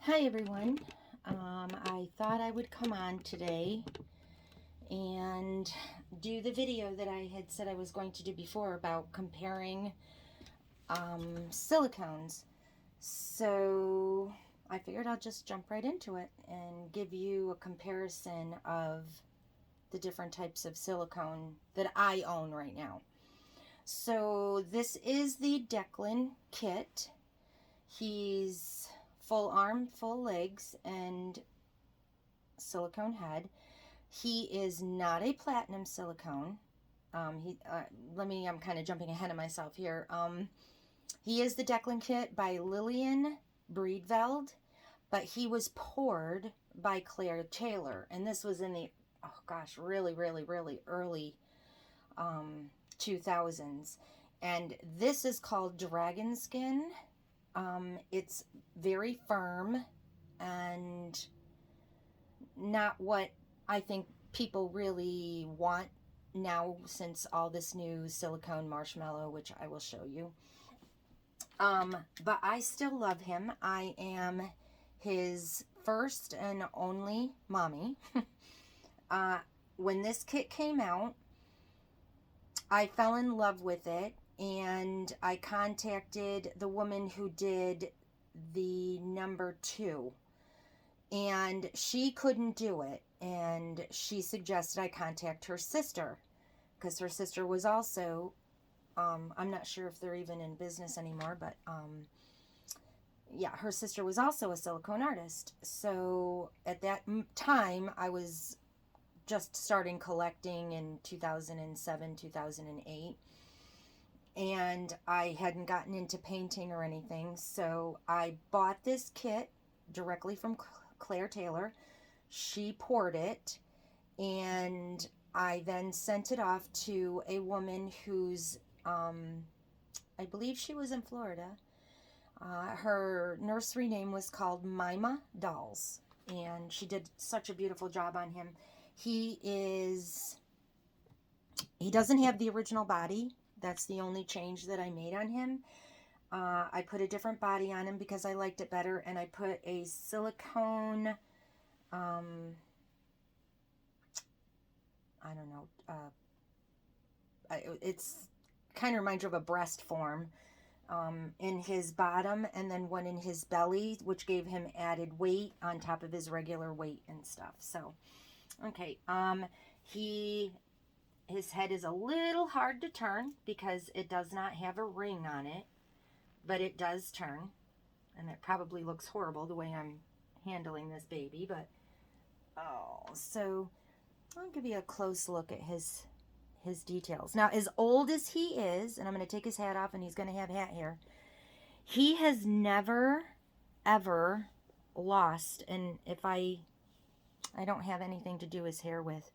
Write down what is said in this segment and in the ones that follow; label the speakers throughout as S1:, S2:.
S1: Hi everyone. I thought I would come on today and do the video that I had said I was going to do before about comparing silicones. So I figured I'll just jump right into it and give you a comparison of the different types of silicone that I own right now. So this is the Declan kit. He's full arm, full legs, and silicone head. He is not a platinum silicone. I'm kind of jumping ahead of myself here. He is the Declan kit by Lillian Breedveld, but he was poured by Clair Taylor, and this was in the, oh gosh, really early 2000s. And this is called Dragon Skin. It's very firm and not what I think people really want now, since all this new silicone marshmallow, which I will show you. But I still love him. I am his first and only mommy. When this kit came out, I fell in love with it, and I contacted the woman who did the number 2, and she couldn't do it, and she suggested I contact her sister, because her sister was also, I'm not sure if they're even in business anymore, but yeah, her sister was also a silicone artist. So at that time, I was just starting collecting in 2007, 2008. And I hadn't gotten into painting or anything. So I bought this kit directly from Clair Taylor. She poured it, and I then sent it off to a woman who's, I believe she was in Florida. Her nursery name was called Mima Dolls, and she did such a beautiful job on him. He doesn't have the original body. That's the only change that I made on him. I put a different body on him because I liked it better, and I put a silicone, I don't know, it's kind of reminds you of a breast form, in his bottom, and then one in his belly, which gave him added weight on top of his regular weight and stuff. So, okay, his head is a little hard to turn because it does not have a ring on it, but it does turn, and it probably looks horrible the way I'm handling this baby, but oh, so I'll give you a close look at his details. Now, as old as he is, and I'm going to take his hat off, and he's going to have hat hair, he has never, ever lost, and if I don't have anything to do his hair with,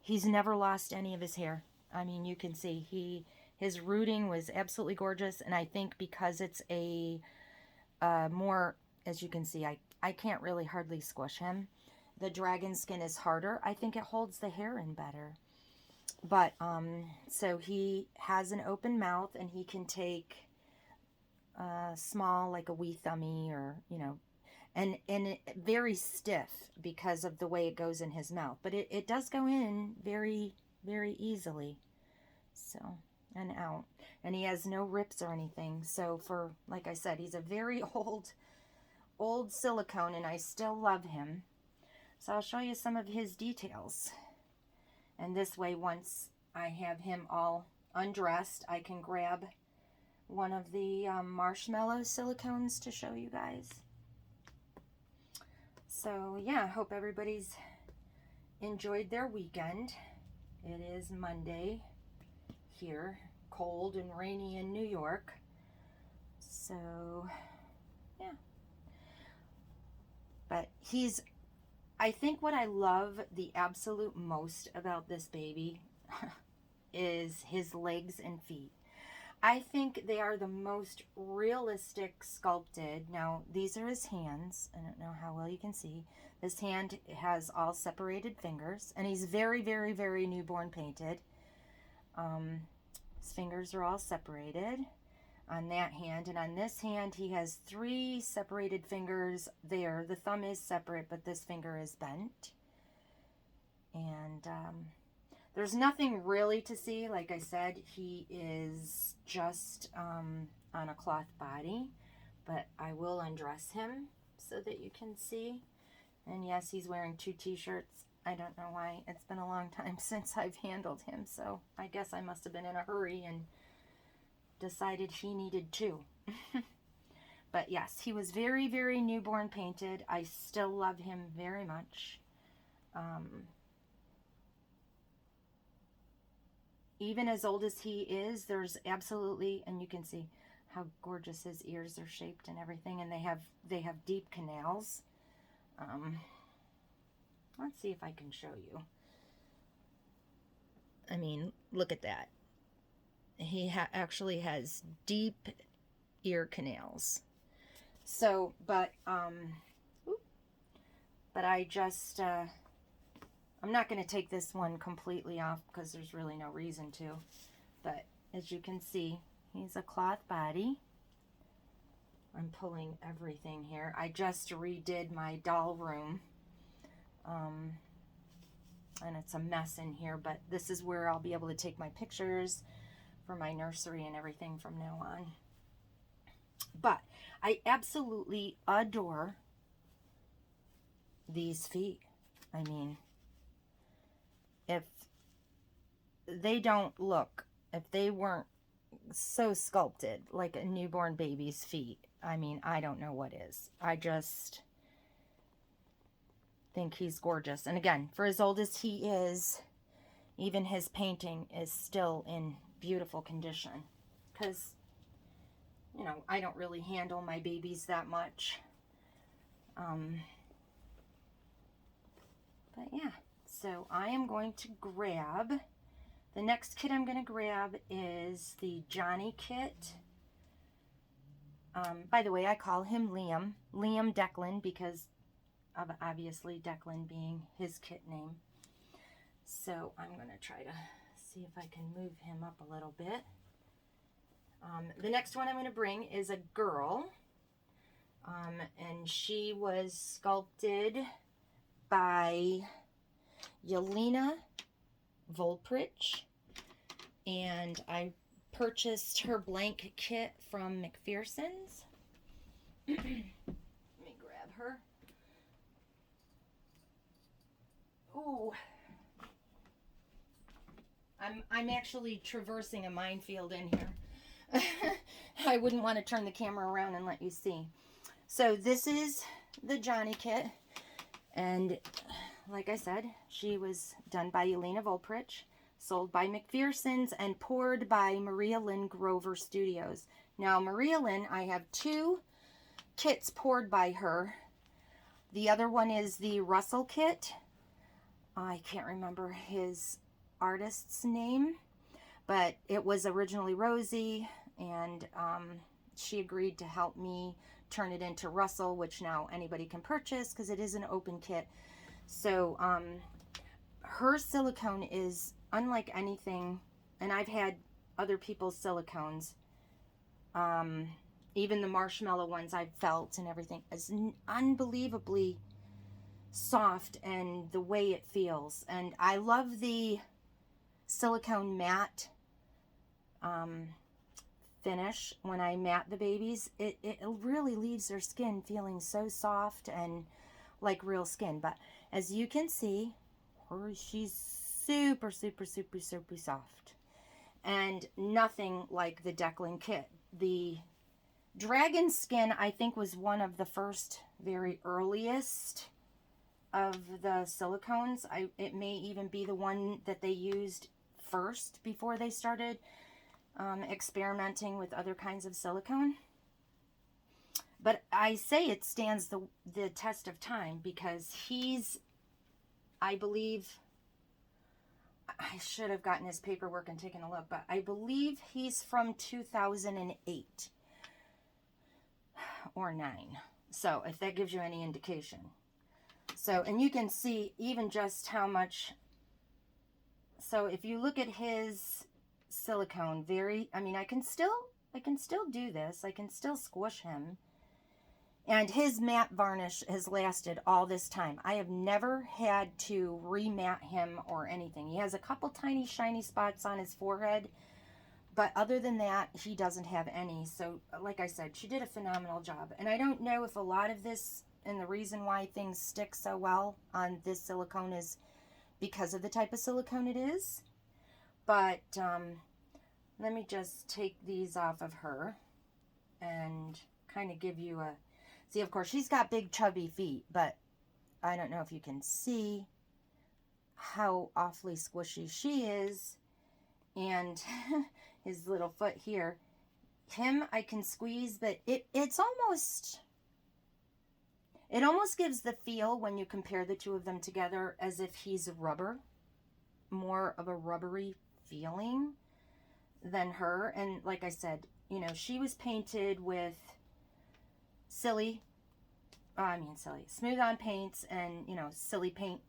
S1: he's never lost any of his hair. I mean, you can see his rooting was absolutely gorgeous, and I think because it's a more, as you can see, I can't really hardly squish him. The dragon skin is harder. I think it holds the hair in better. But, so he has an open mouth, and he can take small, like a wee thummy, or, you know, and very stiff because of the way it goes in his mouth. But it does go in very easily. So, and out. And he has no rips or anything. So for, like I said, he's a very old silicone, and I still love him. So I'll show you some of his details. And this way, once I have him all undressed, I can grab one of the marshmallow silicones to show you guys. So yeah, I hope everybody's enjoyed their weekend. It is Monday here, cold and rainy in New York. So yeah. But I think what I love the absolute most about this baby is his legs and feet. I think they are the most realistic sculpted. Now, these are his hands. I don't know how well you can see. This hand has all separated fingers, and he's very newborn painted. His fingers are all separated. on that hand. And on this hand, he has 3 separated fingers there. The thumb is separate, but this finger is bent. And there's nothing really to see. Like I said, he is just on a cloth body, but I will undress him so that you can see. And yes, he's wearing 2 t-shirts. I don't know why. It's been a long time since I've handled him, so I guess I must have been in a hurry and decided he needed 2. But yes, he was very, very newborn painted. I still love him very much. Even as old as he is, there's absolutely, and you can see how gorgeous his ears are shaped and everything, and they have deep canals. Let's see if I can show you. I mean, look at that. He actually has deep ear canals. So, but I just, I'm not going to take this one completely off because there's really no reason to. But as you can see, he's a cloth body. I'm pulling everything here. I just redid my doll room. And it's a mess in here, but this is where I'll be able to take my pictures for my nursery and everything from now on. But I absolutely adore these feet. I mean, if they don't look, if they weren't so sculpted like a newborn baby's feet, I mean, I don't know what is. I just think he's gorgeous. And again, for as old as he is, even his painting is still in beautiful condition. Because, you know, I don't really handle my babies that much. But yeah, so I am going to grab, the next kit I'm going to grab is the Johnny kit. By the way, I call him Liam Declan, because of obviously Declan being his kit name. So I'm going to try to see if I can move him up a little bit. The next one I'm going to bring is a girl. And she was sculpted by Yelena Volprich. And I purchased her blank kit from McPherson's. Let me grab her. Ooh. I'm actually traversing a minefield in here. I wouldn't want to turn the camera around and let you see. So this is the Johnny kit. And like I said, she was done by Yelena Volprich, sold by McPherson's, and poured by Maria Lynn Grover Studios. Now, Maria Lynn, I have 2 kits poured by her. The other one is the Russell kit. I can't remember his artist's name, but it was originally Rosie, and she agreed to help me turn it into Russell, which now anybody can purchase because it is an open kit. So her silicone is unlike anything, and I've had other people's silicones, even the marshmallow ones I've felt and everything, is unbelievably soft, and the way it feels. And I love the silicone matte finish when I mat the babies. It really leaves their skin feeling so soft and like real skin. But as you can see, she's super, super, super, super soft, and nothing like the Declan kit. The dragon skin, I think, was one of the first, very earliest of the silicones. It may even be the one that they used first before they started experimenting with other kinds of silicone. But I say it stands the test of time, because he's, I believe, I should have gotten his paperwork and taken a look, but I believe he's from 2008 or 9. So if that gives you any indication. So, and you can see even just how much. So if you look at his silicone, I mean, I can still I can still do this. I can still squish him. And his matte varnish has lasted all this time. I have never had to rematte him or anything. He has a couple tiny shiny spots on his forehead, but other than that, he doesn't have any. So, like I said, she did a phenomenal job. And I don't know if a lot of this, and the reason why things stick so well on this silicone is because of the type of silicone it is. But let me just take these off of her and kind of give you a... See, of course, she's got big chubby feet, but I don't know if you can see how awfully squishy she is. And his little foot here. Him, I can squeeze, but it's almost... It almost gives the feel when you compare the two of them together as if he's rubber. More of a rubbery feeling than her. And like I said, you know, she was painted with silly, smooth on paints and, you know, silly paint,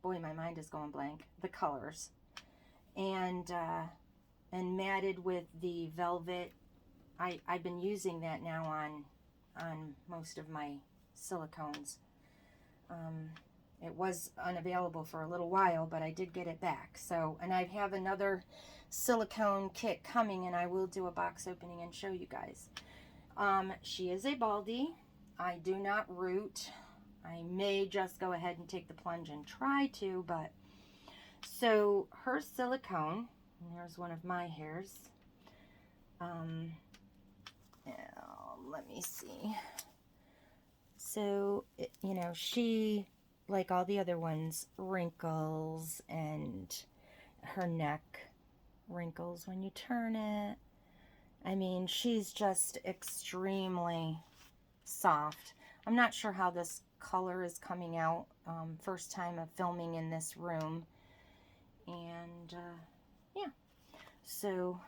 S1: boy, my mind is going blank, the colors, and matted with the velvet. I've been using that now on most of my silicones. It was unavailable for a little while, but I did get it back. So, and I have another silicone kit coming, and I will do a box opening and show you guys. She is a Baldy. I do not root. I may just go ahead and take the plunge and try to, but so her silicone, and here's one of my hairs. Let me see. So, you know, she, like all the other ones, wrinkles, and her neck wrinkles when you turn it. I mean, she's just extremely soft. I'm not sure how this color is coming out. First time of filming in this room. And, yeah. So,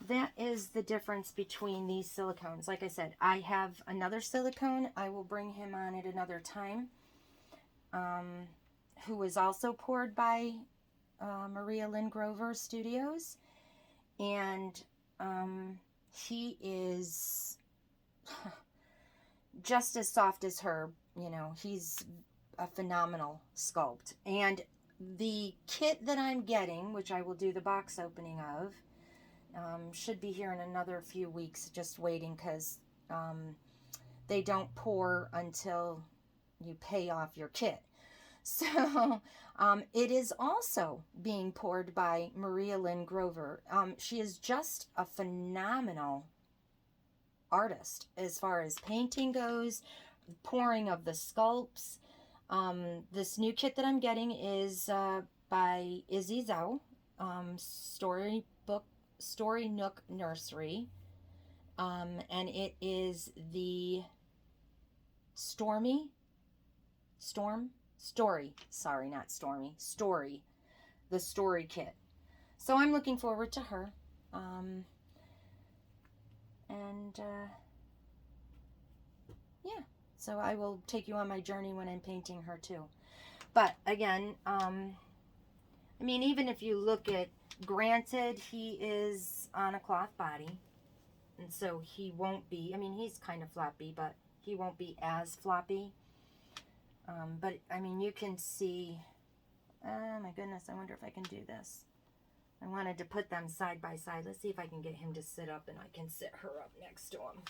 S1: that is the difference between these silicones. Like I said, I have another silicone. I will bring him on at another time. Who was also poured by Maria Lynn Grover Studios. And he is just as soft as her. You know, he's a phenomenal sculpt. And the kit that I'm getting, which I will do the box opening of, should be here in another few weeks, just waiting, because they don't pour until you pay off your kit. So it is also being poured by Maria Lynn Grover. She is just a phenomenal artist as far as painting goes, pouring of the sculpts. This new kit that I'm getting is by Izzy Zhao, Story Nook Nursery, and it is the Story, the Story kit. So I'm looking forward to her, yeah, so I will take you on my journey when I'm painting her too. But again, I mean, even if you look at, granted, he is on a cloth body, and so he won't be, I mean, he's kind of floppy, but he won't be as floppy. But, I mean, you can see, oh my goodness, I wonder if I can do this. I wanted to put them side by side. Let's see if I can get him to sit up, and I can sit her up next to him.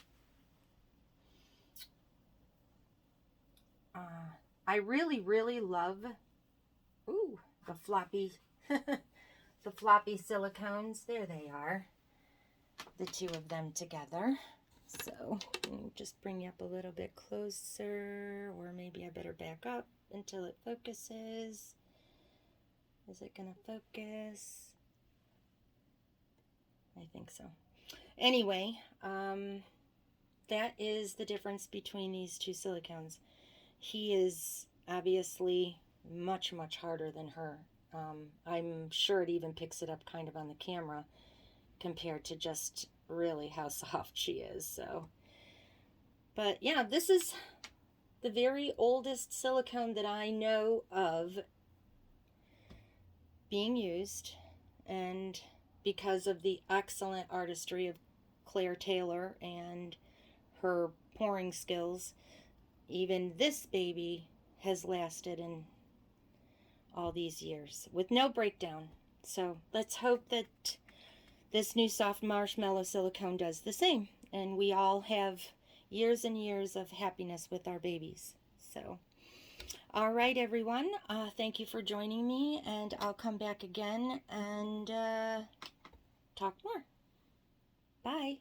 S1: I really, really love, the floppy, the floppy silicones. There they are, the two of them together. So, let me just bring you up a little bit closer, or maybe I better back up until it focuses. Is it going to focus? I think so. Anyway, that is the difference between these two silicones. He is obviously much, much harder than her. I'm sure it even picks it up kind of on the camera compared to just really how soft she is. So, but yeah, this is the very oldest silicone that I know of being used, and because of the excellent artistry of Clair Taylor and her pouring skills, even this baby has lasted in all these years with no breakdown. So let's hope that this new soft marshmallow silicone does the same, and we all have years and years of happiness with our babies. So, all right, everyone, thank you for joining me, and I'll come back again and talk more. Bye.